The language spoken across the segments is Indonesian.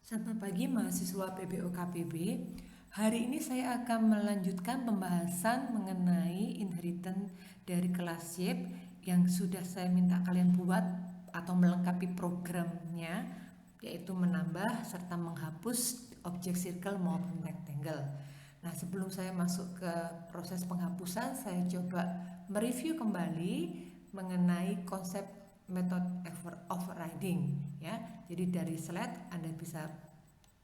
Selamat pagi mahasiswa PBO KPB. Hari ini saya akan melanjutkan pembahasan mengenai inheritance dari kelas shape yang sudah saya minta kalian buat atau melengkapi programnya, yaitu menambah serta menghapus objek circle maupun rectangle. Nah, sebelum saya masuk ke proses penghapusan, saya coba mereview kembali mengenai konsep metode overriding ya. Jadi dari slide Anda bisa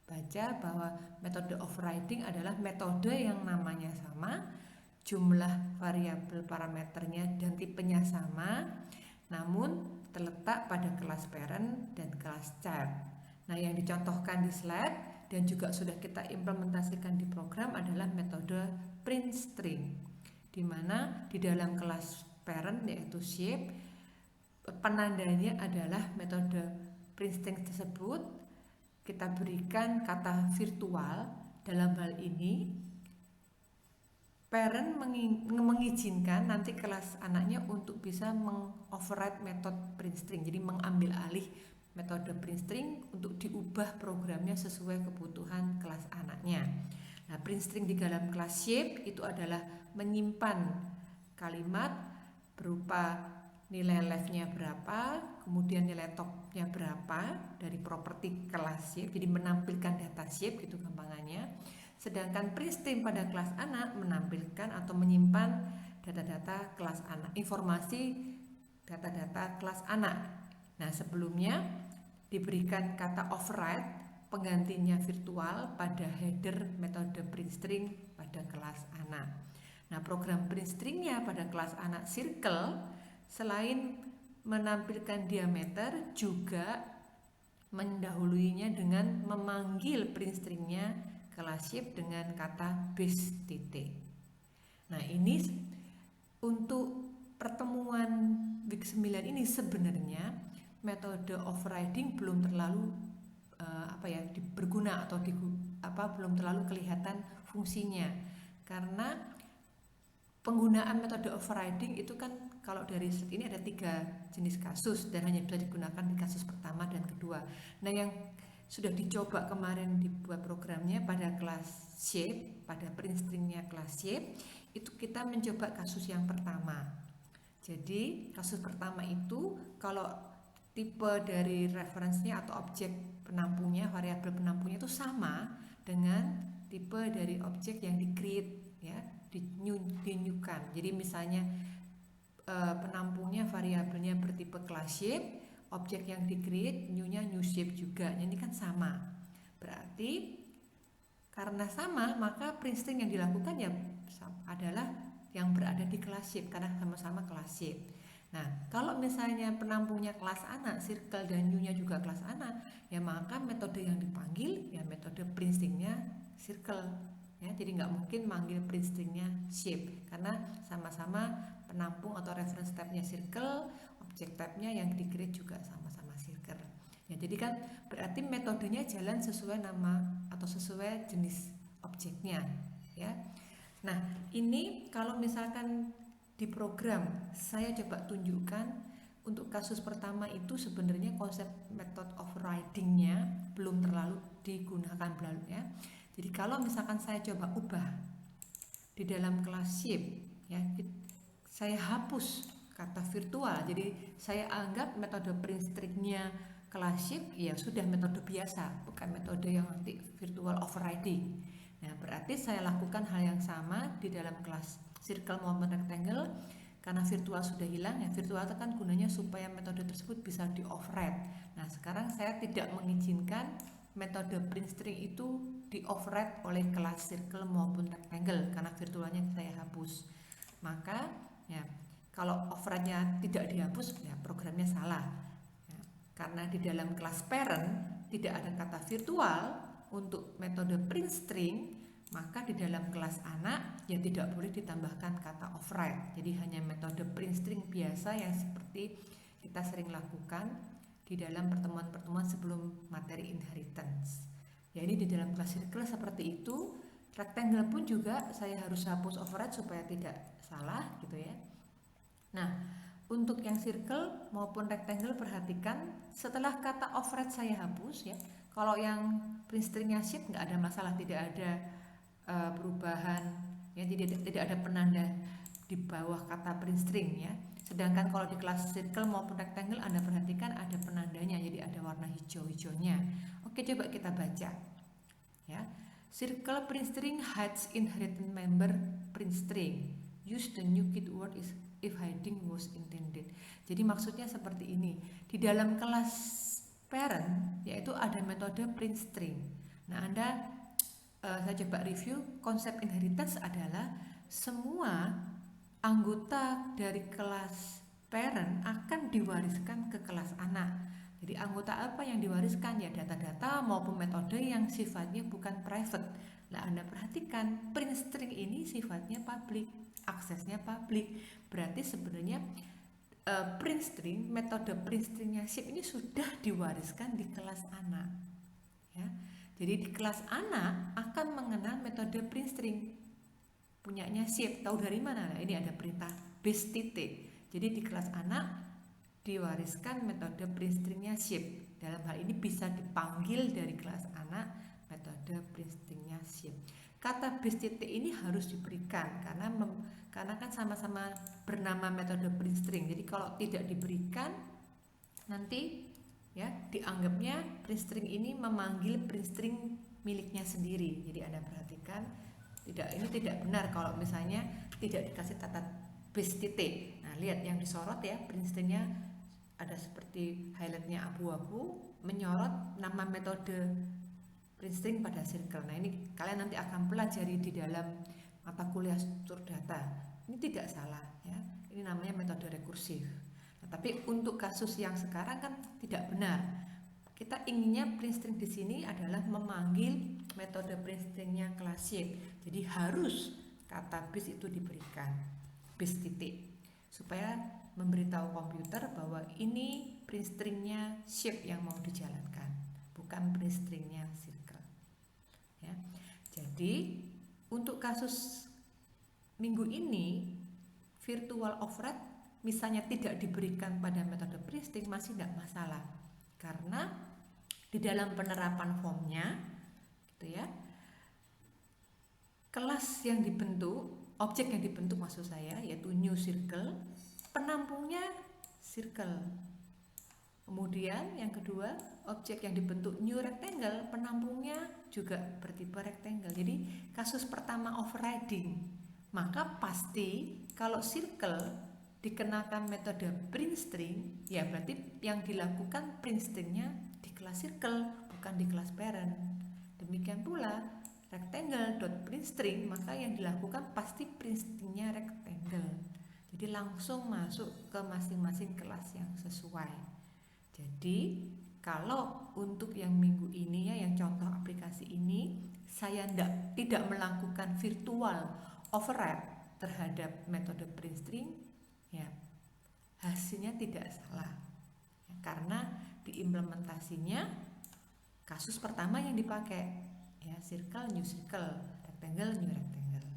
baca bahwa metode overriding adalah metode yang namanya sama, jumlah variabel parameternya dan tipenya sama, namun terletak pada kelas parent dan kelas child. Nah, yang dicontohkan di slide dan juga sudah kita implementasikan di program adalah metode print string, di mana di dalam kelas parent yaitu shape, penandanya adalah metode print string tersebut kita berikan kata virtual. Dalam hal ini parent mengizinkan nanti kelas anaknya untuk bisa mengoverride metode print string, jadi mengambil alih metode print string untuk diubah programnya sesuai kebutuhan kelas anaknya. Nah, print string di dalam kelas shape itu adalah menyimpan kalimat berupa nilai left-nya berapa, kemudian nilai top-nya berapa dari properti kelas shape, jadi menampilkan data shape gitu gampangannya. Sedangkan print string pada kelas anak menampilkan atau menyimpan data-data kelas anak, informasi data-data kelas anak. Nah, sebelumnya diberikan kata override penggantinya virtual pada header metode print string pada kelas anak. Nah, program print stringnya pada kelas anak circle selain menampilkan diameter juga mendahuluinya dengan memanggil print stringnya kelas shape dengan kata base titik. Nah, ini untuk pertemuan week 9 ini sebenarnya metode overriding belum terlalu berguna atau belum terlalu kelihatan fungsinya, karena penggunaan metode overriding itu kan kalau dari set ini ada 3 jenis kasus dan hanya bisa digunakan di kasus pertama dan kedua. Nah, yang sudah dicoba kemarin dibuat programnya pada kelas shape, pada print stringnya kelas shape, itu kita mencoba kasus yang pertama. Jadi kasus pertama itu kalau tipe dari referensinya atau objek penampungnya, variabel penampungnya itu sama dengan tipe dari objek yang di-create ya, dinyukan. Jadi misalnya penampungnya variabelnya bertipe class shape, objek yang di-create new-nya new shape juga. Ini kan sama. Berarti karena sama, maka print string yang dilakukan ya adalah yang berada di class shape karena sama-sama class shape. Nah, kalau misalnya penampungnya kelas anak, circle dan new-nya juga kelas anak, ya maka metode yang dipanggil ya metode print stringnya circle. Ya, jadi nggak mungkin manggil print stringnya shape karena sama-sama penampung atau reference type-nya circle, objek type-nya yang di-create juga sama-sama circle. Ya, jadi kan berarti metodenya jalan sesuai nama atau sesuai jenis objeknya, ya. Nah, ini kalau misalkan di program saya coba tunjukkan untuk kasus pertama itu sebenarnya konsep method overriding-nya belum terlalu digunakan ya. Jadi kalau misalkan saya coba ubah di dalam kelas shape ya, saya hapus kata virtual, jadi saya anggap metode print string-nya kelas shape ya sudah metode biasa, bukan metode yang nanti virtual overriding. Nah, berarti saya lakukan hal yang sama di dalam kelas circle maupun rectangle. Karena virtual sudah hilang ya, virtual itu kan gunanya supaya metode tersebut bisa di override. Nah, sekarang saya tidak mengizinkan metode print string itu di override oleh kelas circle maupun rectangle karena virtualnya saya hapus. Maka ya kalau override-nya tidak dihapus ya programnya salah ya, karena di dalam kelas parent tidak ada kata virtual untuk metode print string, maka di dalam kelas anak ya tidak boleh ditambahkan kata override. Jadi hanya metode print string biasa yang seperti kita sering lakukan di dalam pertemuan-pertemuan sebelum materi inheritance. Ya, ini di dalam kelas circle seperti itu. Rectangle pun juga saya harus hapus override supaya tidak salah gitu ya. Nah, untuk yang circle maupun rectangle perhatikan setelah kata override saya hapus ya, Kalau yang print stringnya shape nggak ada masalah, tidak ada perubahan, ya, tidak ada penanda di bawah kata print string ya. Sedangkan kalau di kelas circle maupun rectangle Anda perhatikan ada penandanya, jadi ada warna hijau-hijaunya. Oke, coba kita baca ya. Circle print string hides inheritance member print string. Use the new keyword if hiding was intended. Jadi maksudnya seperti ini. Di dalam kelas parent yaitu ada metode print string. Nah, saya coba review. Konsep inheritance adalah semua anggota dari kelas parent akan diwariskan ke kelas anak. Jadi anggota apa yang diwariskan? Ya data-data maupun metode yang sifatnya bukan private. Nah, Anda perhatikan print string ini sifatnya public, aksesnya public. Berarti sebenarnya print string, metode print stringnya shape ini sudah diwariskan di kelas anak ya. Jadi di kelas anak akan mengenal metode print string punyanya shape. Tahu dari mana? Nah, ini ada perintah base titik. Jadi di kelas anak diwariskan metode print stringnya shape. Dalam hal ini bisa dipanggil dari kelas anak metode print stringnya shape. Kata base titik ini harus diberikan karena kan sama-sama bernama metode print string. Jadi kalau tidak diberikan nanti ya dianggapnya print string ini memanggil print string miliknya sendiri. Jadi Anda perhatikan ini tidak benar kalau misalnya tidak dikasih tata base titik. Nah, lihat yang disorot ya, print stringnya ada seperti highlightnya abu-abu menyorot nama metode print string pada circle. Nah, ini kalian nanti akan pelajari di dalam mata kuliah struktur data. Ini tidak salah ya. Ini namanya metode rekursif. Nah, tapi untuk kasus yang sekarang kan tidak benar. Kita inginnya print string di sini adalah memanggil metode print stringnya kelas shape. Jadi harus kata base itu diberikan, base titik, supaya memberitahu komputer bahwa ini print stringnya shape yang mau dijalankan, bukan print stringnya circle ya. Jadi untuk kasus minggu ini virtual override misalnya tidak diberikan pada metode print string masih tidak masalah, karena di dalam penerapan formnya gitu ya, kelas yang dibentuk, objek yang dibentuk maksud saya yaitu new circle, penampungnya circle. Kemudian yang kedua, objek yang dibentuk new rectangle, penampungnya juga bertipe rectangle. Jadi kasus pertama overriding, maka pasti kalau circle dikenakan metode print string, ya berarti yang dilakukan print stringnya di kelas circle, bukan di kelas parent. Demikian pula rectangle.print string, maka yang dilakukan pasti print stringnya rectangle. Jadi langsung masuk ke masing-masing kelas yang sesuai. Jadi kalau untuk yang minggu ini ya, yang contoh aplikasi ini, saya tidak melakukan virtual override terhadap metode print string, ya hasilnya tidak salah ya, karena diimplementasinya kasus pertama yang dipakai ya, circle new circle, rectangle new rectangle.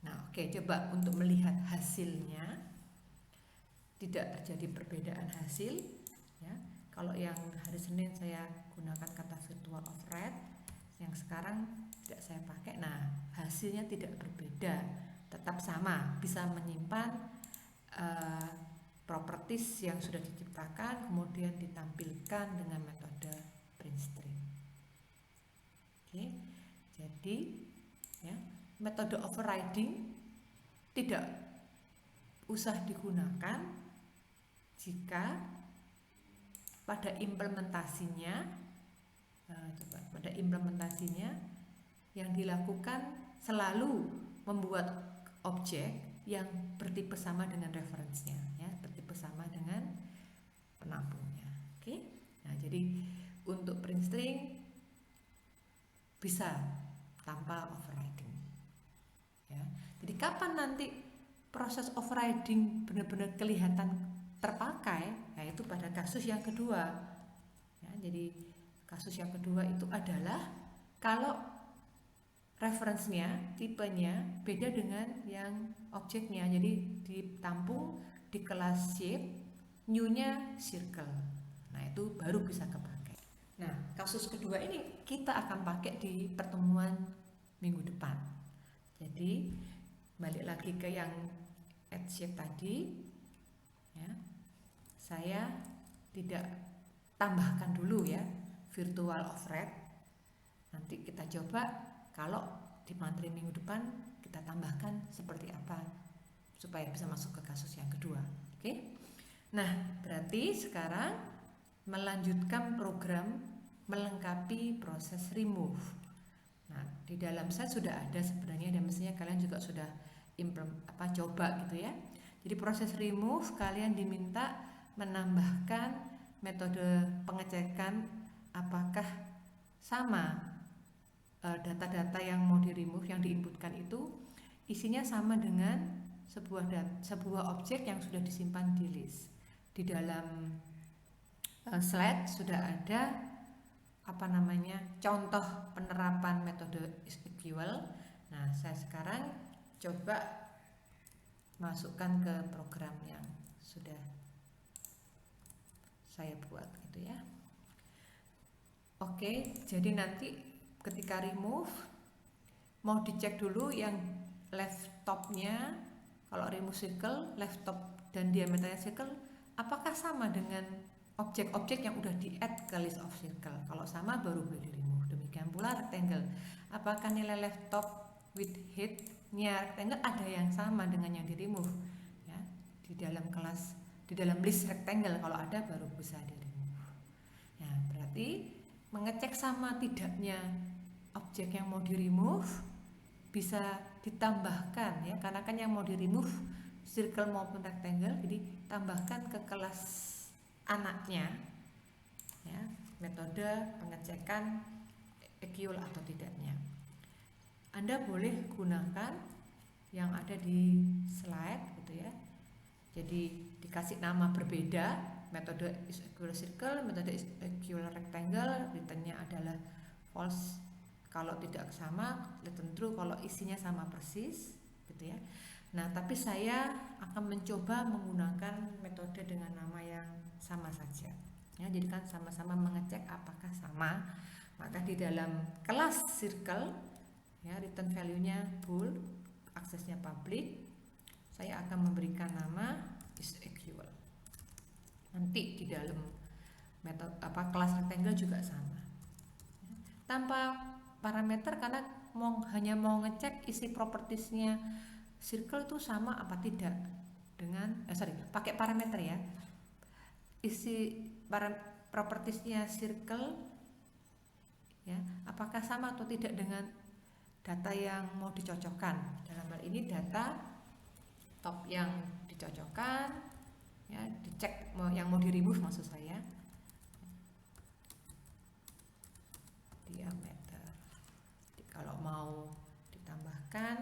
Nah, oke, coba untuk melihat hasilnya tidak terjadi perbedaan hasil ya. Kalau yang hari Senin saya gunakan kata virtual override, yang sekarang tidak saya pakai. Nah, hasilnya tidak berbeda, tetap sama, bisa menyimpan properties yang sudah diciptakan kemudian ditampilkan dengan metode print string. Oke, jadi ya, metode overriding tidak usah digunakan jika pada implementasinya yang dilakukan selalu membuat objek yang bertipe sama dengan referensinya ya, bertipe sama dengan penampungnya. Oke. Nah, jadi untuk print string bisa tanpa overriding ya. Jadi kapan nanti proses overriding benar-benar kelihatan terpakai, yaitu pada kasus yang kedua ya. Jadi kasus yang kedua itu adalah kalau referensinya, tipenya beda dengan yang objeknya. Jadi ditampung di kelas shape, new-nya circle. Nah, itu baru bisa kepakai. Nah, kasus kedua ini kita akan pakai di pertemuan minggu depan. Jadi balik lagi ke yang head shape tadi ya. Saya tidak tambahkan dulu ya virtual overhead. Nanti kita coba kalau di materi minggu depan kita tambahkan seperti apa supaya bisa masuk ke kasus yang kedua. Oke. Nah, berarti sekarang melanjutkan program melengkapi proses remove. Nah, di dalam saya sudah ada sebenarnya dan mestinya kalian juga sudah coba gitu ya. Jadi proses remove kalian diminta menambahkan metode pengecekan apakah sama data-data yang mau di remove yang diinputkan itu isinya sama dengan sebuah objek yang sudah disimpan di list. Di dalam slide sudah ada contoh penerapan metode SQL. Nah, saya sekarang coba masukkan ke program yang sudah saya buat gitu ya. Oke, jadi nanti ketika remove mau dicek dulu yang left topnya. Kalau remove circle, left top dan diameternya circle apakah sama dengan objek-objek yang udah di-add ke list of circle. Kalau sama baru boleh di-remove. Demikian pula rectangle. Apakah nilai left top with height-nya rectangle ada yang sama dengan yang di-remove? Ya, di dalam list rectangle kalau ada baru bisa di-remove. Ya, berarti mengecek sama tidaknya objek yang mau di-remove bisa ditambahkan ya, karena kan yang mau di-remove circle maupun rectangle, jadi tambahkan ke kelas anaknya ya, metode pengecekan equal atau tidaknya. Anda boleh gunakan yang ada di slide gitu ya. Jadi dikasih nama berbeda, metode is equal circle, metode is equal rectangle, returnnya adalah false kalau tidak sama, return true kalau isinya sama persis gitu ya. Nah, tapi saya akan mencoba menggunakan metode dengan nama yang sama saja. Ya, jadi kan sama-sama mengecek apakah sama. Maka di dalam kelas circle ya, return value-nya bool, aksesnya public. Saya akan memberikan nama is equal. Nanti di dalam metode kelas rectangle juga sama. Tanpa parameter karena hanya mau ngecek isi propertiesnya circle itu sama apa tidak dengan pakai parameter ya, isi propertiesnya circle ya, apakah sama atau tidak dengan data yang mau dicocokkan. Dalam hal ini data top yang dicocokkan ya, dicek yang mau di remove maksud saya. Diameter kalau mau ditambahkan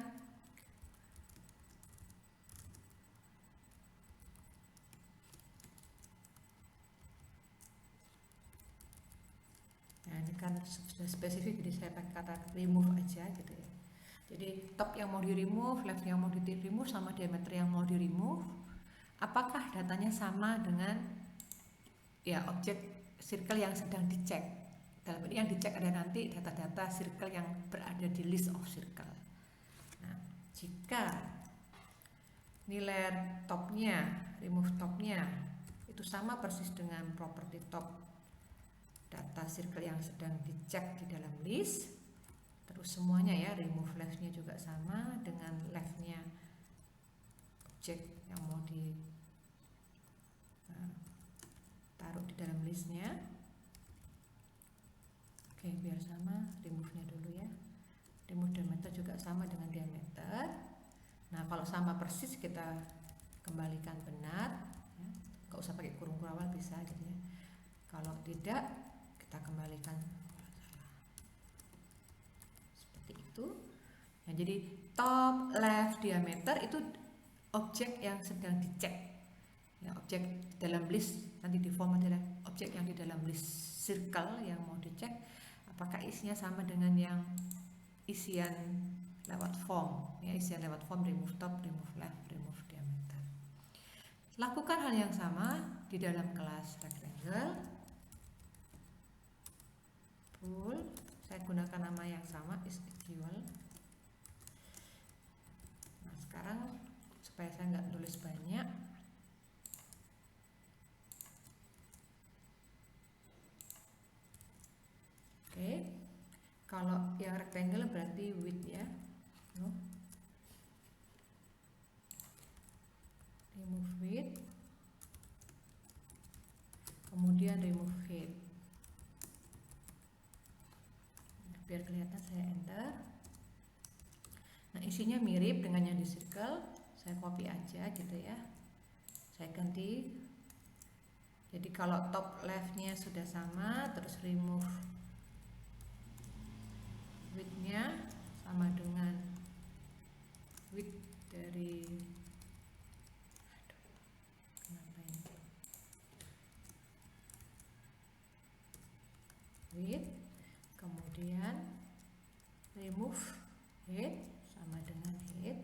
nah, ini kan sudah spesifik jadi saya pakai kata remove aja gitu ya. Jadi top yang mau di remove, left yang mau di remove sama diameter yang mau di remove, apakah datanya sama dengan ya objek circle yang sedang dicek. Dalam ini yang dicek ada nanti data-data circle yang berada di list of circle. Nah, jika nilai topnya, remove topnya itu sama persis dengan property top data circle yang sedang dicek di dalam list, terus semuanya ya, remove leftnya juga sama dengan leftnya objek yang mau di taruh di dalam listnya. Oke, biar sama, remove-nya dulu ya. Remove diameter juga sama dengan diameter. Nah, kalau sama persis kita kembalikan benar ya. Nggak usah pakai kurung kurawal bisa gitu ya. Kalau tidak, kita kembalikan seperti itu. Nah, jadi top, left, diameter itu objek yang sedang dicek. Ya, objek dalam list nanti di format adalah objek yang di dalam list circle yang mau dicek. Apakah isinya sama dengan yang isian lewat form ya, isian lewat form remove top, remove left, remove diameter. Lakukan hal yang sama di dalam kelas rectangle. full, saya gunakan nama yang sama, is equal. Nah sekarang supaya saya nggak tulis banyak, oke, kalau yang rectangle berarti width ya, no. Remove width, kemudian remove height. Biar kelihatan saya enter. Nah isinya mirip dengan yang di circle, saya copy aja gitu ya, saya ganti. Jadi kalau top leftnya sudah sama, terus remove width-nya sama dengan width dari width, kemudian remove height sama dengan height.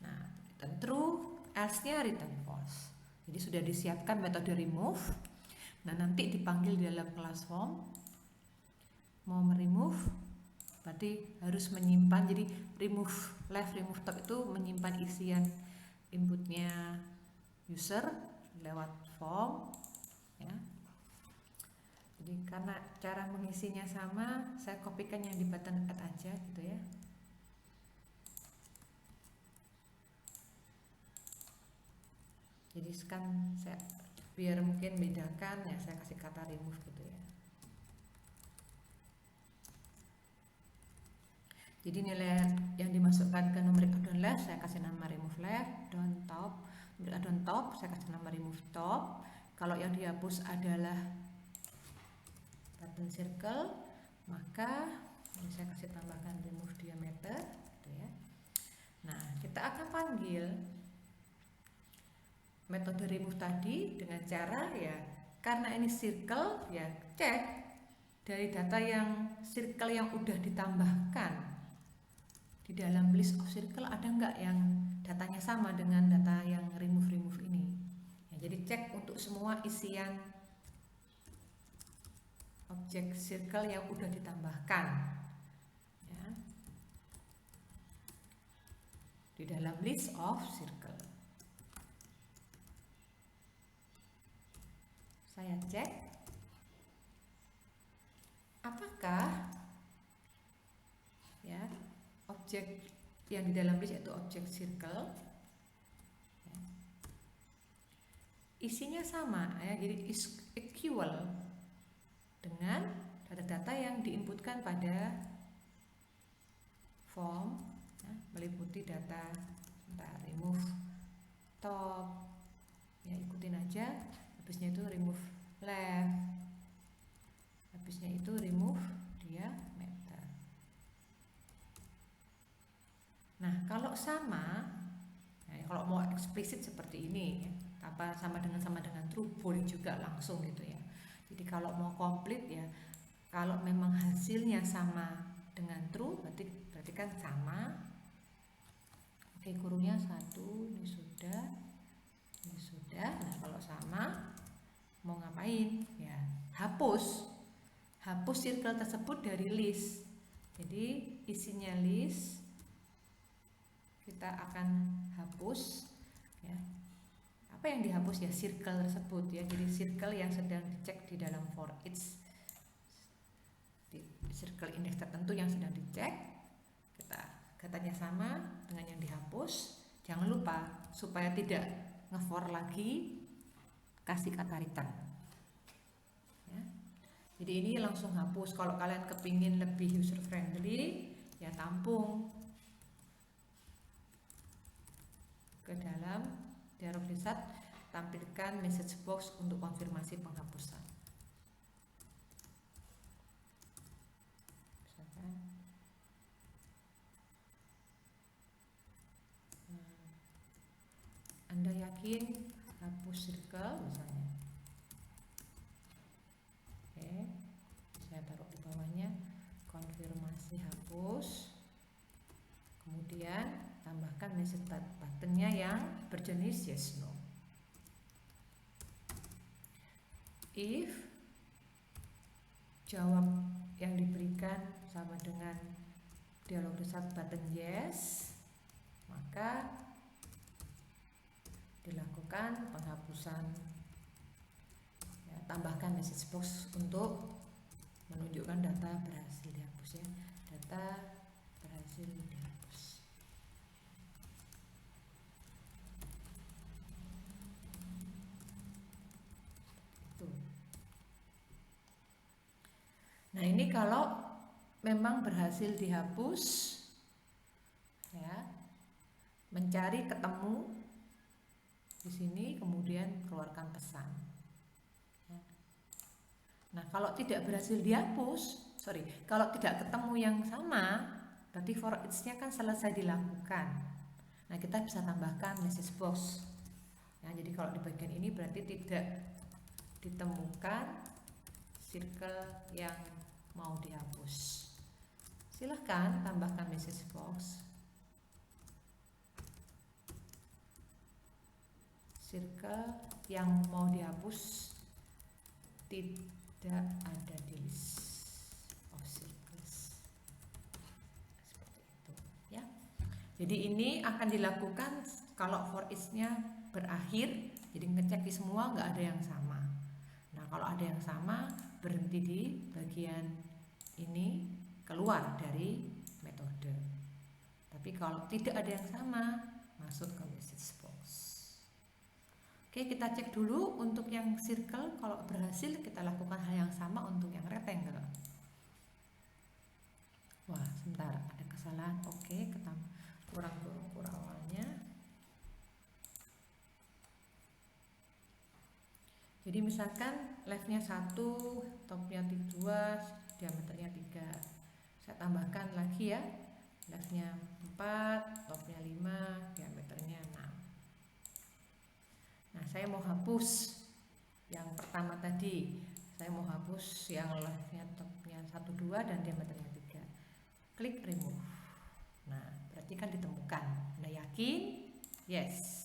Nah, return true, else-nya return false. Jadi sudah disiapkan metode remove. Nah, nanti dipanggil di dalam class form. Mau meremove, berarti harus menyimpan. Jadi remove left, remove top itu menyimpan isian inputnya user lewat form, ya. Jadi karena cara mengisinya sama, saya kopikan yang di button add aja gitu ya. Jadi sekarang saya biar mungkin bedakan ya, saya kasih kata remove gitu ya. Jadi nilai yang dimasukkan ke numerik addon left saya kasih nama remove left, down top, numerik addon top saya kasih nama remove top. Kalau yang dihapus adalah button circle, maka ini saya kasih tambahkan remove diameter gitu ya. Nah, kita akan panggil metode remove tadi dengan cara ya, karena ini circle ya, cek dari data yang circle yang udah ditambahkan di dalam list of circle ada nggak yang datanya sama dengan data yang remove ini ya. Jadi cek untuk semua isian objek circle yang udah ditambahkan ya, di dalam list of circle. Saya cek apakah ya objek yang di dalam list itu objek circle ya, isinya sama ya, jadi is equal dengan data-data yang diinputkan pada form ya, meliputi data remove top ya, ikutin aja, habisnya itu remove left, habisnya itu remove diameter. Nah kalau sama ya, kalau mau eksplisit seperti ini ya, apa sama dengan true boleh juga langsung gitu ya. Jadi kalau mau komplit ya, kalau memang hasilnya sama dengan true berarti kan sama. Oke, kurungnya 1, ini sudah. Nah kalau sama mau ngapain ya, hapus circle tersebut dari list. Jadi isinya list kita akan hapus ya. Apa yang dihapus ya, circle tersebut ya. Jadi circle yang sedang dicek di dalam for each, di circle index tertentu yang sedang dicek, kita katanya sama dengan yang dihapus. Jangan lupa supaya tidak nge-for lagi, kasih kata return ya. Jadi ini langsung hapus. Kalau kalian kepingin lebih user friendly ya, tampung ke dalam dialog list, tampilkan message box untuk konfirmasi penghapusan. Misalkan, Anda yakin hapus circle misalnya. Oke, saya taruh di bawahnya konfirmasi hapus, kemudian tambahkan message buttonnya yang berjenis yes no. If jawab yang diberikan sama dengan dialog result button yes, maka dilakukan penghapusan. Ya, tambahkan message box untuk menunjukkan data berhasil dihapus ya. Data berhasil dihapus. Itu. Nah, ini kalau memang berhasil dihapus ya. Mencari ketemu di sini kemudian keluarkan pesan. Ya. Nah, kalau tidak berhasil dihapus, kalau tidak ketemu yang sama, berarti for each-nya kan selesai dilakukan. Nah, kita bisa tambahkan message box. Nah, jadi kalau di bagian ini berarti tidak ditemukan circle yang mau dihapus. Silahkan tambahkan message box. Circle yang mau dihapus tidak ada di list of circles. Seperti itu ya. Jadi ini akan dilakukan kalau for each-nya berakhir, jadi ngecek di semua nggak ada yang sama. Nah, kalau ada yang sama berhenti di bagian ini, keluar dari metode. Tapi kalau tidak ada yang sama, masuk ke message box. Oke, kita cek dulu untuk yang circle. Kalau berhasil, kita lakukan hal yang sama untuk yang rectangle. Wah, sebentar, ada kesalahan. Oke, kurang awalnya. Jadi misalkan left-nya 1, top-nya 2, diameternya 3. Saya tambahkan lagi ya. Left-nya 4, top-nya 5, diameternya 6. Nah, saya mau hapus yang pertama tadi. Saya mau hapus yang left-nya top-nya 1, 2 dan diameternya 3. Klik remove. Nah, berarti kan ditemukan. Anda yakin? Yes.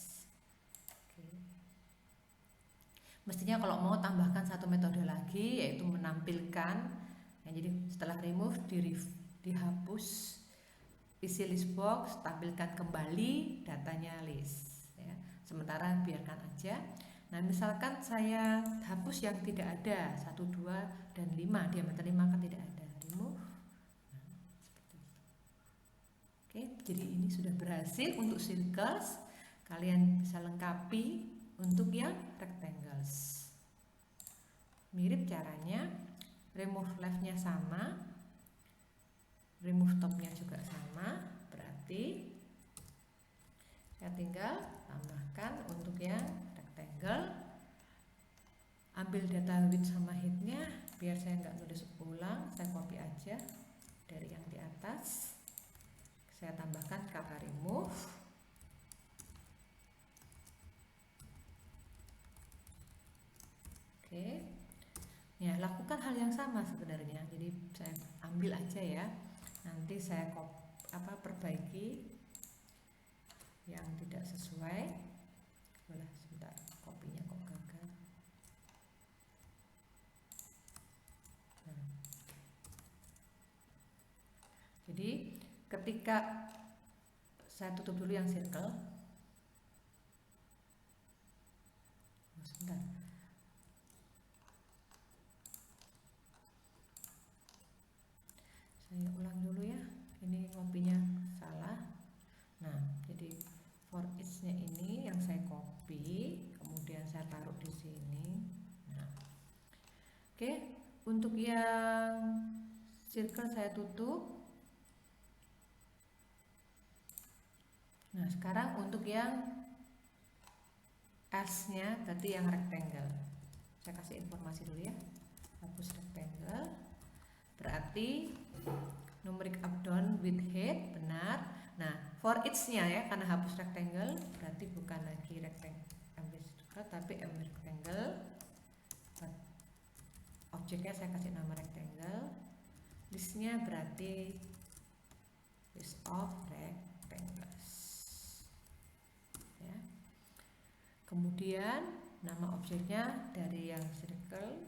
Mestinya kalau mau tambahkan satu metode lagi, yaitu menampilkan ya, jadi setelah remove dihapus isi list box, tampilkan kembali datanya list ya. Sementara biarkan aja. Nah, misalkan saya hapus yang tidak ada 1, 2 dan 5, diameter 5 kan tidak ada, remove. Nah, seperti itu. Oke, jadi ini sudah berhasil untuk circles. Kalian bisa lengkapi untuk yang rectangles. Mirip caranya, remove left-nya sama, remove top-nya juga sama. Berarti saya tinggal tambahkan untuk yang rectangle. Ambil data width sama height-nya, biar saya nggak nulis ulang, saya copy aja dari yang di atas. Saya tambahkan kata remove. Oke, ya lakukan hal yang sama sebenarnya. Jadi saya ambil aja ya. Nanti saya perbaiki yang tidak sesuai. Boleh sebentar, kopinya kok gagal. Nah. Jadi ketika saya tutup dulu yang circle. Sebentar. Saya ulang dulu ya, ini kopinya salah. Nah, jadi for each-nya ini yang saya copy, kemudian saya taruh di sini. Nah, oke, untuk yang circle saya tutup. Nah, sekarang untuk yang S-nya, berarti yang rectangle. Saya kasih informasi dulu ya, hapus rectangle. Berarti numeric up down with height benar. Nah, for each-nya ya, karena hapus rectangle berarti bukan lagi rectangle tapi rectangle. Objeknya saya kasih nama rectangle. Listnya berarti list of rectangles ya. Kemudian nama objeknya dari yang circle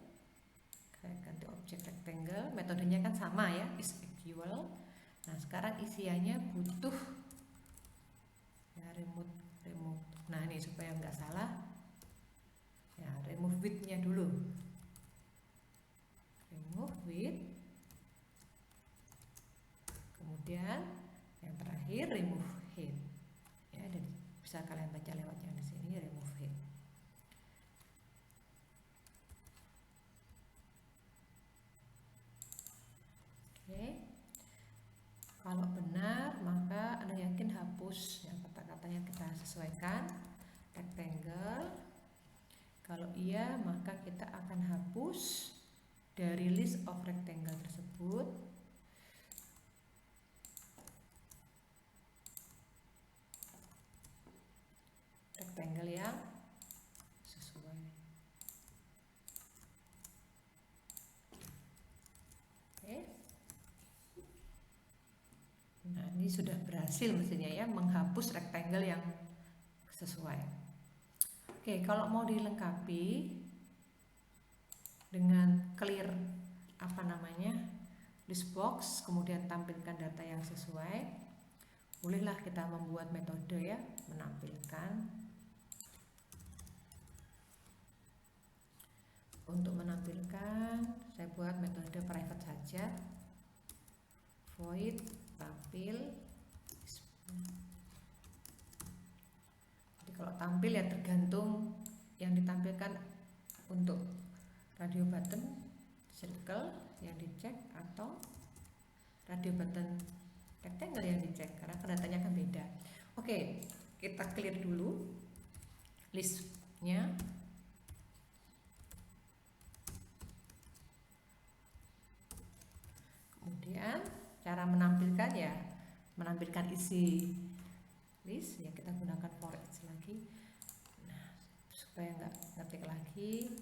Saya ganti objek rectangle, metodenya kan sama ya, is equal. Nah sekarang isiannya butuh ya, remove. Nah ini supaya nggak salah ya, remove width-nya dulu, remove width, kemudian yang terakhir remove height ya, dan bisa kalian baca lewat yang di sini, remove height. Oke, kalau benar maka Anda yakin hapus ya kata-kata yang kita sesuaikan rectangle. Kalau iya maka kita akan hapus dari list of rectangle tersebut rectangle yang sesuai. Oke. Nah ini sudah berhasil mestinya ya, menghapus rectangle yang sesuai. Oke, kalau mau dilengkapi dengan clear list box, kemudian tampilkan data yang sesuai, bolehlah kita membuat metode ya, menampilkan. Untuk menampilkan saya buat metode private saja, void tampil. Jadi kalau tampil ya tergantung yang ditampilkan untuk radio button circle yang dicek atau radio button rectangle yang dicek, karena datanya kan beda. Oke, kita clear dulu listnya. Kemudian cara menampilkan ya, menampilkan isi list ya, kita gunakan for each lagi. Nah, supaya nggak ngetik lagi,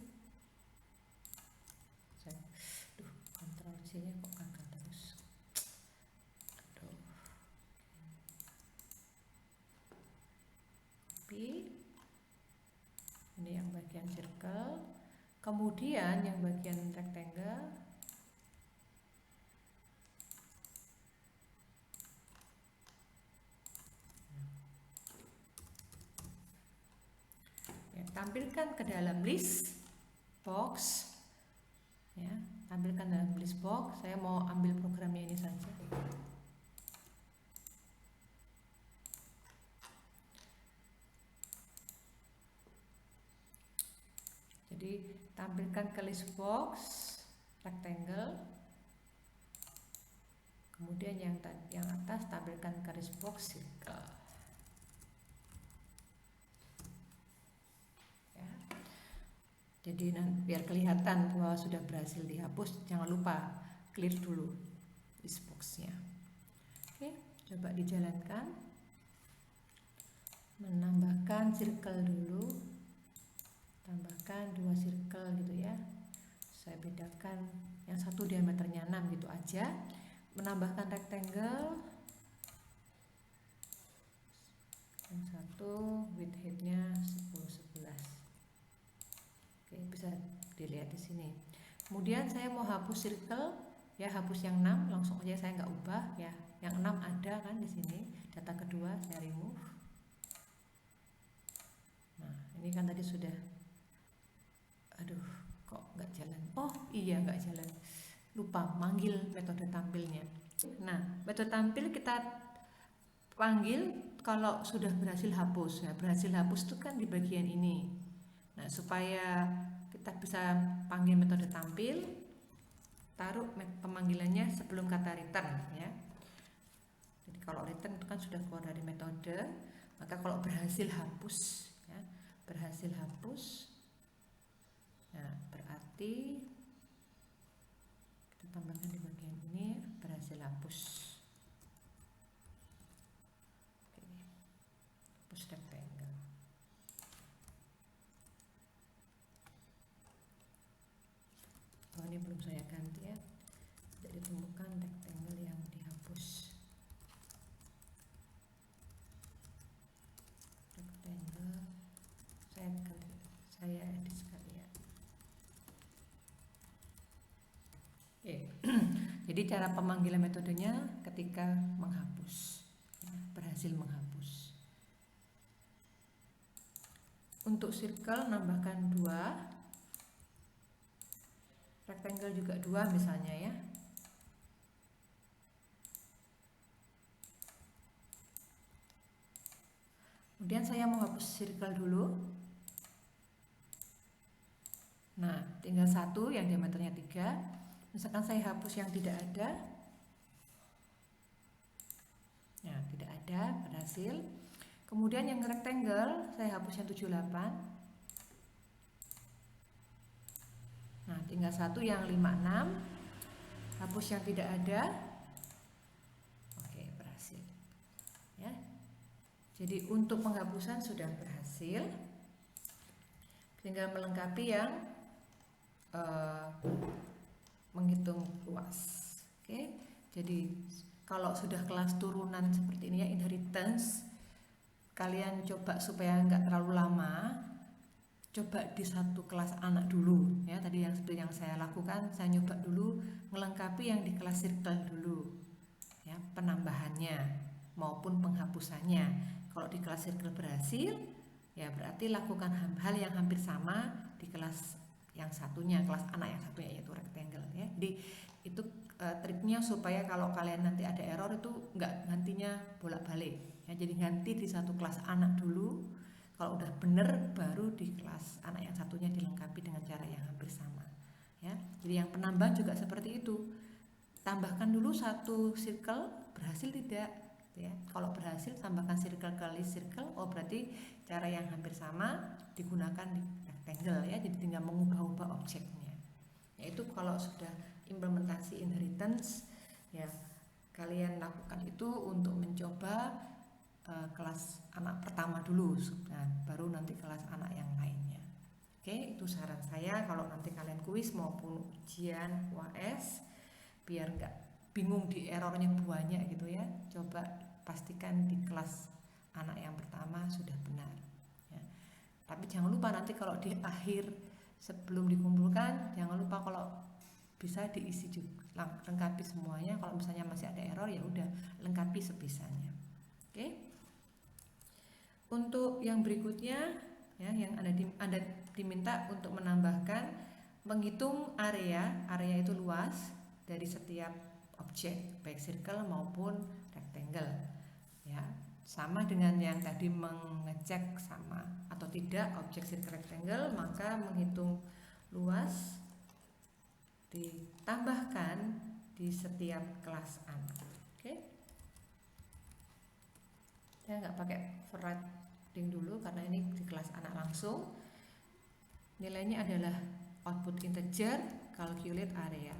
Ctrl C nya kok gagal terus. Aduh. Copy. Ini yang bagian circle. Kemudian yang bagian rectangle ya, tampilkan ke dalam list box ya, tampilkan dalam list box. Saya mau ambil programnya ini saja. Jadi tampilkan ke list box rectangle, kemudian yang atas tampilkan ke list box circle ya. Jadi biar kelihatan bahwa sudah berhasil dihapus, jangan lupa clear dulu list boxnya. Oke, coba dijalankan. Menambahkan circle dulu, tambahkan 2 circle gitu ya. Saya bedakan yang satu diameternya 6 gitu aja. Menambahkan rectangle, yang satu width heightnya 10-11. Oke, bisa dilihat di sini. Kemudian saya mau hapus circle ya, hapus yang 6, langsung aja saya nggak ubah ya. Yang 6 ada kan di sini. Data kedua saya remove. Nah, ini kan tadi sudah, aduh kok nggak jalan. Oh iya nggak jalan, lupa manggil metode tampilnya. Nah, metode tampil kita panggil kalau sudah berhasil hapus ya. Berhasil hapus itu kan di bagian ini. Nah, supaya kita bisa panggil metode tampil, taruh pemanggilannya sebelum kata return ya. Jadi kalau return itu kan sudah keluar dari metode, maka kalau berhasil hapus ya, berhasil hapus, nah berarti kita tambahkan di bagian ini berhasil hapus. Oke, hapus rectangle. Oh, ini belum saya ganti ya, tidak ditemukan rectangle yang dihapus. Rectangle saya edit sekali ya. Jadi cara pemanggilan metodenya ketika menghapus, ya, berhasil menghapus. Untuk circle nambahkan 2, rectangle juga 2 misalnya ya. Kemudian saya mau hapus circle dulu. Nah, tinggal 1 yang diameternya 3. Misalkan saya hapus yang tidak ada. Nah, tidak ada, berhasil. Kemudian yang rectangle saya hapus yang 78. Nah, tinggal 1 yang 56. Hapus yang tidak ada. Oke, berhasil. Ya. Jadi untuk penghapusan sudah berhasil. Tinggal melengkapi yang menghitung luas. Oke. Jadi kalau sudah kelas turunan seperti ini ya, inheritance, kalian coba supaya nggak terlalu lama, coba di satu kelas anak dulu ya. Tadi yang seperti yang saya lakukan, saya nyoba dulu melengkapi yang di kelas circle dulu ya, penambahannya maupun penghapusannya. Kalau di kelas circle berhasil ya, berarti lakukan hal yang hampir sama di kelas yang satunya, kelas anak yang satunya, yaitu rectangle ya. Jadi itu triknya supaya kalau kalian nanti ada error itu nggak gantinya bolak-balik ya. Jadi ganti di satu kelas anak dulu, kalau udah bener baru di kelas anak yang satunya dilengkapi dengan cara yang hampir sama ya. Jadi yang penambahan juga seperti itu, tambahkan dulu satu circle, berhasil tidak ya. Kalau berhasil tambahkan circle ke list circle, oh berarti cara yang hampir sama digunakan di rectangle ya. Jadi tinggal mengubah-ubah objeknya. Yaitu kalau sudah implementasi inheritance ya, kalian lakukan itu untuk mencoba kelas anak pertama dulu, nah, baru nanti kelas anak yang lainnya. Oke, itu saran saya kalau nanti kalian kuis maupun ujian UAS, biar nggak bingung di errornya banyak gitu ya, coba pastikan di kelas anak yang pertama sudah benar ya. Tapi jangan lupa nanti kalau di akhir sebelum dikumpulkan, jangan lupa kalau bisa diisi juga, lengkapi semuanya. Kalau misalnya masih ada error ya udah lengkapi sebisanya. Oke. Untuk yang berikutnya ya, yang Anda diminta untuk menambahkan, menghitung area itu luas dari setiap objek baik circle maupun rectangle ya. Sama dengan yang tadi mengecek sama atau tidak objek circle rectangle, maka menghitung luas ditambahkan di setiap kelas anak. Oke. Saya nggak pakai overriding dulu karena ini di kelas anak langsung. Nilainya adalah output integer, calculate area.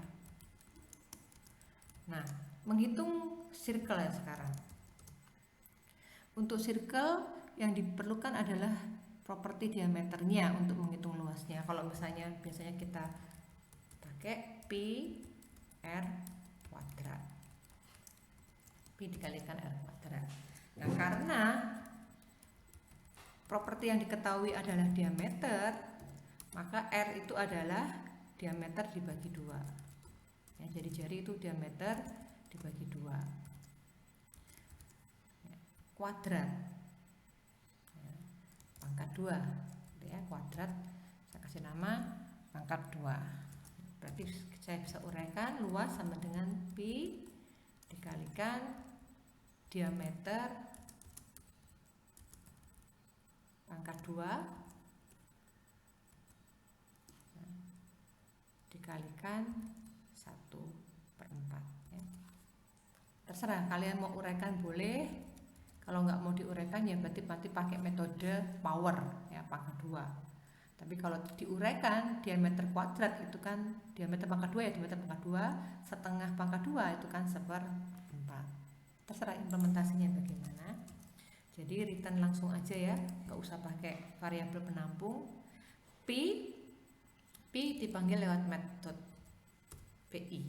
Nah, menghitung circle ya sekarang. Untuk circle yang diperlukan adalah properti diameternya untuk menghitung luasnya. Kalau misalnya biasanya kita pakai pi r kuadrat, pi dikalikan r kuadrat. Nah, karena properti yang diketahui adalah diameter, maka r itu adalah diameter dibagi 2 ya. Jadi jari itu diameter dibagi 2 ya, kuadrat ya, pangkat 2 ya, kuadrat saya kasih nama pangkat 2. Berarti saya bisa uraikan luas sama dengan pi dikalikan diameter pangkat 2 dikalikan 1/4 ya. Terserah kalian mau uraikan boleh, kalau nggak mau diuraikan ya berarti nanti pakai metode power ya, pangkat 2. Tapi kalau diuraikan diameter kuadrat itu kan diameter pangkat 2 ya, diameter pangkat 2 setengah pangkat 2 itu kan 1/4. Terserah implementasinya bagaimana. Jadi return langsung aja ya, nggak usah pakai variabel penampung. Pi dipanggil lewat metode pi.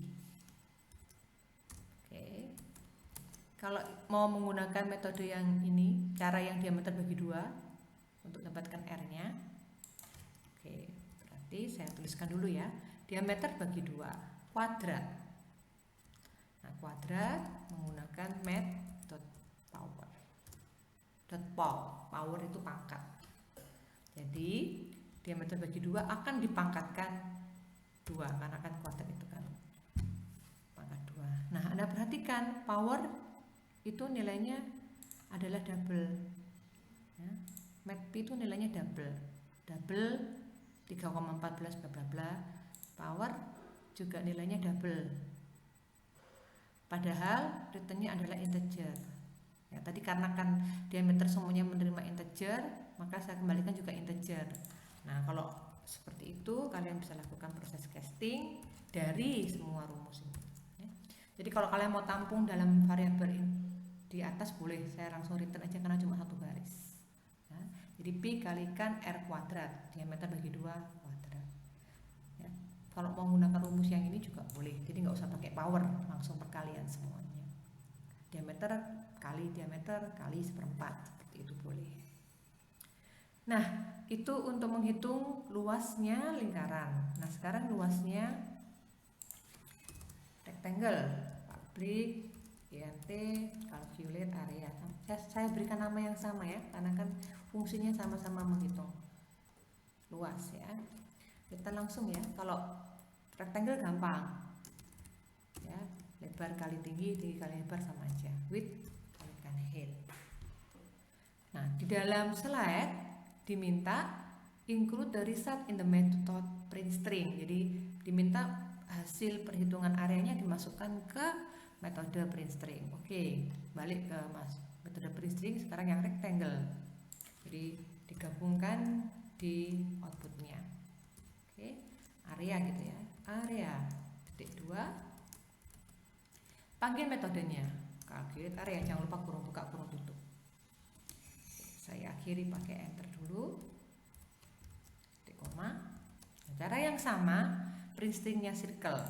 Oke. Kalau mau menggunakan metode yang ini, cara yang diameter bagi 2 untuk dapatkan r-nya. Oke, berarti saya tuliskan dulu ya, diameter bagi 2 kuadrat kuadrat menggunakan math.power. Power itu pangkat. Jadi diameter bagi 2 akan dipangkatkan 2 karena kan kuadrat itu kan pangkat 2. Nah, Anda perhatikan power itu nilainya adalah double ya. Math P itu nilainya double 3,14 bla bla bla. Power juga nilainya double, padahal returnnya adalah integer ya. Tadi karena kan diameter semuanya menerima integer, maka saya kembalikan juga integer. Nah, kalau seperti itu kalian bisa lakukan proses casting dari semua rumus ini ya. Jadi kalau kalian mau tampung dalam variabel di atas boleh, saya langsung return aja karena cuma satu baris ya. Jadi P kalikan R kuadrat, diameter bagi 2 kuadrat ya. Kalau mau menggunakan rumus yang ini juga boleh, jadi nggak usah pakai power, langsung perkalian semuanya. Diameter kali diameter kali 1/4, seperti itu boleh. Nah, itu untuk menghitung luasnya lingkaran. Nah, sekarang luasnya rectangle. Public INT calculate area. Saya berikan nama yang sama ya, karena kan fungsinya sama-sama menghitung luas ya. Kita langsung ya. Kalau rectangle gampang ya, lebar kali tinggi, tinggi kali lebar sama aja. Width kalikan height. Nah, di dalam slide diminta include the result in the method print string. Jadi diminta hasil perhitungan areanya dimasukkan ke metode print string. Oke, balik ke metode print string sekarang yang rectangle. Jadi digabungkan di outputnya. Oke, area gitu ya. Area titik 2. Panggil metodenya. Calculate area, jangan lupa kurung buka kurung tutup. Saya akhiri pakai enter dulu, titik koma. Cara yang sama, print stringnya circle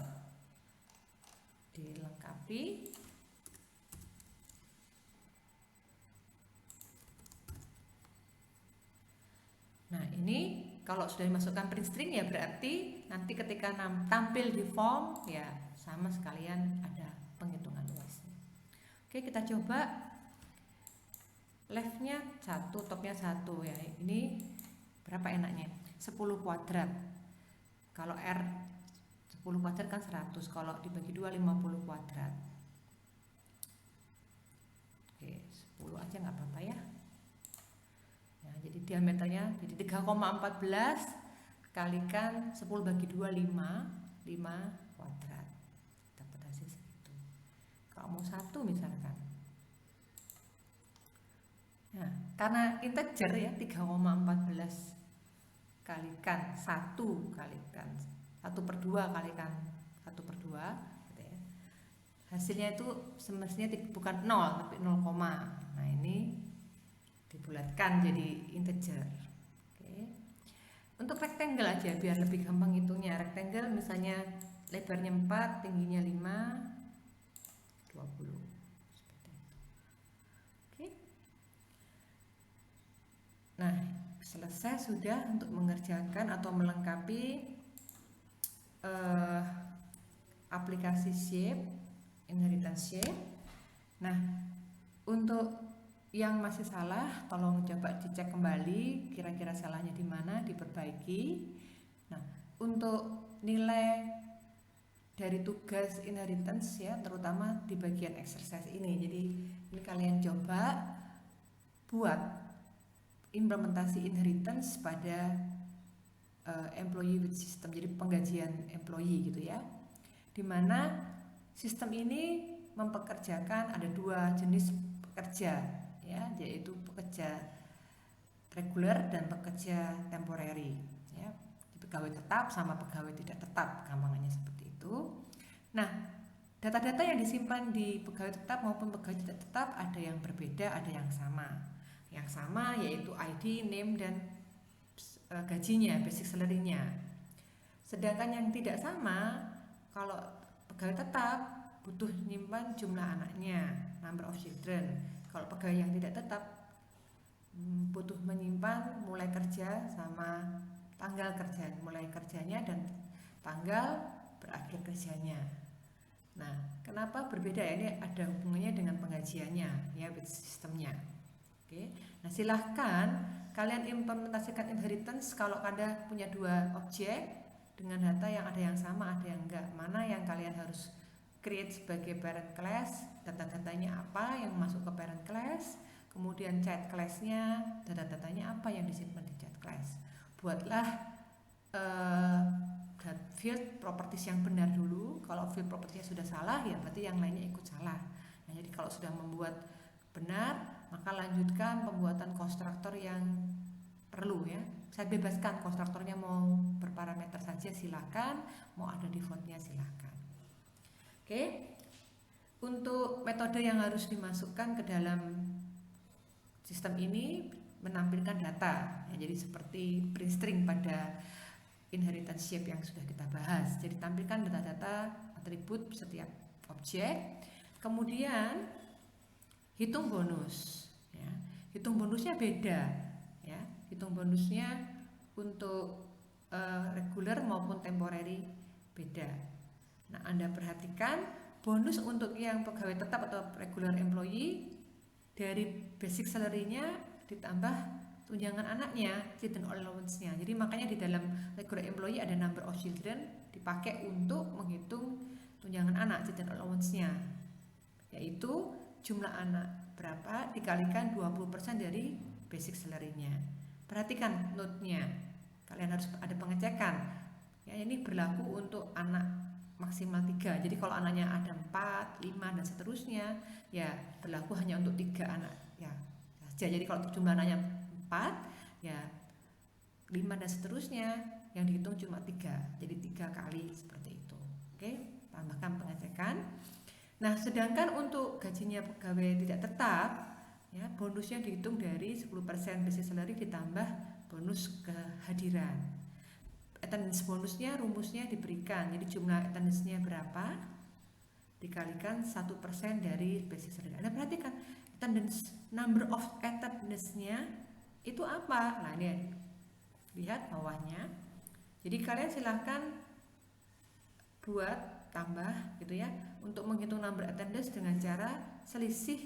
dilengkapi. Nah, ini kalau sudah dimasukkan print string ya berarti nanti ketika tampil di form ya sama sekalian ada penghitungan luasnya. Oke, kita coba. Leftnya 1, topnya 1 ya. Ini berapa enaknya? 10 kuadrat. Kalau R 10 kuadrat kan 100, kalau dibagi 2 50 kuadrat. Oke, 10 aja nggak apa-apa ya. Nah, jadi diameternya jadi 3,14 kalikan 10 bagi 2 5 kuadrat. Dapat hasil segitu. Kalau mau 1 misalkan. Nah, karena integer ya 3,14 kalikan 1 kalikan 1/2 kalikan 1/2 gitu ya. Hasilnya itu semestinya bukan 0 tapi 0, nah ini dibulatkan jadi integer. Oke. Untuk rectangle aja biar lebih gampang hitungnya. Rectangle misalnya lebarnya 4, tingginya 5, 20. Nah, selesai sudah untuk mengerjakan atau melengkapi aplikasi shape, inheritance shape. Nah, untuk yang masih salah, tolong coba dicek kembali kira-kira salahnya di mana, diperbaiki. Nah, untuk nilai dari tugas inheritance ya, terutama di bagian exercise ini. Jadi ini kalian coba buat implementasi inheritance pada employee with system, jadi penggajian employee gitu ya, dimana sistem ini mempekerjakan ada 2 jenis pekerja ya, yaitu pekerja reguler dan pekerja temporary ya, pegawai tetap sama pegawai tidak tetap, gampangannya seperti itu. Nah, data-data yang disimpan di pegawai tetap maupun pegawai tidak tetap ada yang berbeda, ada yang sama. Yang sama yaitu ID, name, dan gajinya, basic salary-nya. Sedangkan yang tidak sama, kalau pegawai tetap butuh nyimpan jumlah anaknya, number of children. Kalau pegawai yang tidak tetap butuh menyimpan mulai kerja sama tanggal kerja, mulai kerjanya dan tanggal berakhir kerjanya. Nah, kenapa berbeda ya? Ini ada hubungannya dengan penggajiannya ya, with sistemnya. Oke. Nah, silahkan kalian implementasikan inheritance kalau ada punya dua objek dengan data yang ada yang sama, ada yang enggak. Mana yang kalian harus create sebagai parent class, data-datanya apa yang masuk ke parent class, kemudian child class-nya, data-datanya apa yang disimpan di child class. Buatlah field properties yang benar dulu. Kalau field propertiesnya sudah salah, ya berarti yang lainnya ikut salah. Nah, jadi kalau sudah membuat benar, maka lanjutkan pembuatan konstruktor yang perlu ya. Saya bebaskan konstruktornya, mau berparameter saja silakan, mau ada defaultnya silakan. Oke. Untuk metode yang harus dimasukkan ke dalam sistem ini menampilkan data ya, jadi seperti print string pada inheritance shape yang sudah kita bahas. Jadi tampilkan data-data atribut setiap objek, kemudian hitung bonus ya. Hitung bonusnya beda ya. Hitung bonusnya untuk regular maupun temporary beda. Nah, Anda perhatikan bonus untuk yang pegawai tetap atau regular employee dari basic salary-nya ditambah tunjangan anaknya, children allowance-nya. Jadi makanya di dalam regular employee ada number of children dipakai untuk menghitung tunjangan anak, children allowance-nya, yaitu jumlah anak berapa dikalikan 20% dari basic salary-nya. Perhatikan note-nya, kalian harus ada pengecekan ya, ini berlaku untuk anak maksimal 3. Jadi kalau anaknya ada 4, 5 dan seterusnya ya berlaku hanya untuk 3 anak ya saja. Jadi kalau jumlah anaknya 4 ya 5 dan seterusnya yang dihitung cuma 3. Jadi 3 kali seperti itu. Oke, tambahkan pengecekan. Nah, sedangkan untuk gajinya pegawai tidak tetap ya, bonusnya dihitung dari 10% basic salary ditambah bonus kehadiran. Attendance bonusnya rumusnya diberikan, jadi jumlah attendance-nya berapa dikalikan 1% dari basic salary. Anda perhatikan attendance, number of attendance-nya itu apa? Nah, ini lihat bawahnya. Jadi kalian silahkan buat tambah gitu ya, untuk menghitung number attendance dengan cara selisih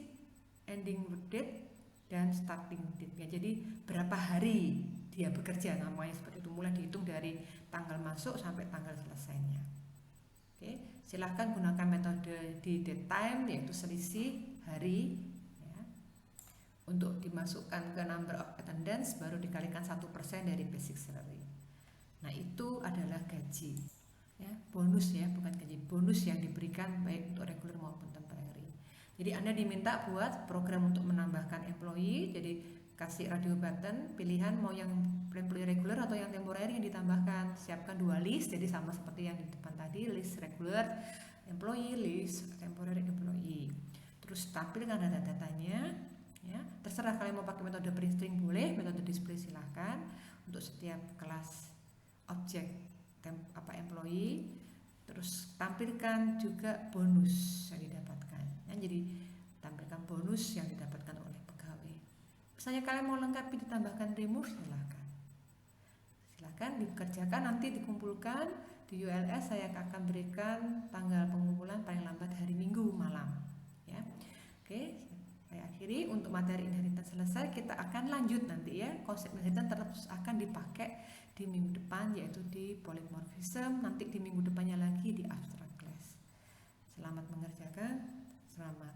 ending date dan starting date-nya. Jadi berapa hari dia bekerja, namanya seperti itu, mulai dihitung dari tanggal masuk sampai tanggal selesainya. Oke, silahkan gunakan metode di date time, yaitu selisih hari ya, untuk dimasukkan ke number of attendance baru dikalikan 1% dari basic salary. Nah, itu adalah gaji ya, bonus ya, bukan gaji, bonus yang diberikan baik untuk regular maupun temporary. Jadi Anda diminta buat program untuk menambahkan employee, jadi kasih radio button pilihan mau yang employee regular atau yang temporary yang ditambahkan. Siapkan 2 list, jadi sama seperti yang di depan tadi, list regular employee, list temporary employee. Terus tampilkan data-datanya ya. Terserah kalian mau pakai metode print string boleh, metode display silahkan. Untuk setiap kelas objek employee, terus tampilkan juga bonus yang didapatkan ya. Jadi tampilkan bonus yang didapatkan oleh pegawai. Misalnya kalian mau lengkapi ditambahkan remove, silahkan dikerjakan, nanti dikumpulkan di ULS. Saya akan berikan tanggal pengumpulan paling lambat hari Minggu malam ya. Oke, saya akhiri. Untuk materi inheritance selesai, kita akan lanjut nanti ya. Konsep inheritance terus akan dipakai di minggu depan, yaitu di polymorphism, nanti di minggu depannya lagi di abstract class. Selamat mengerjakan, selamat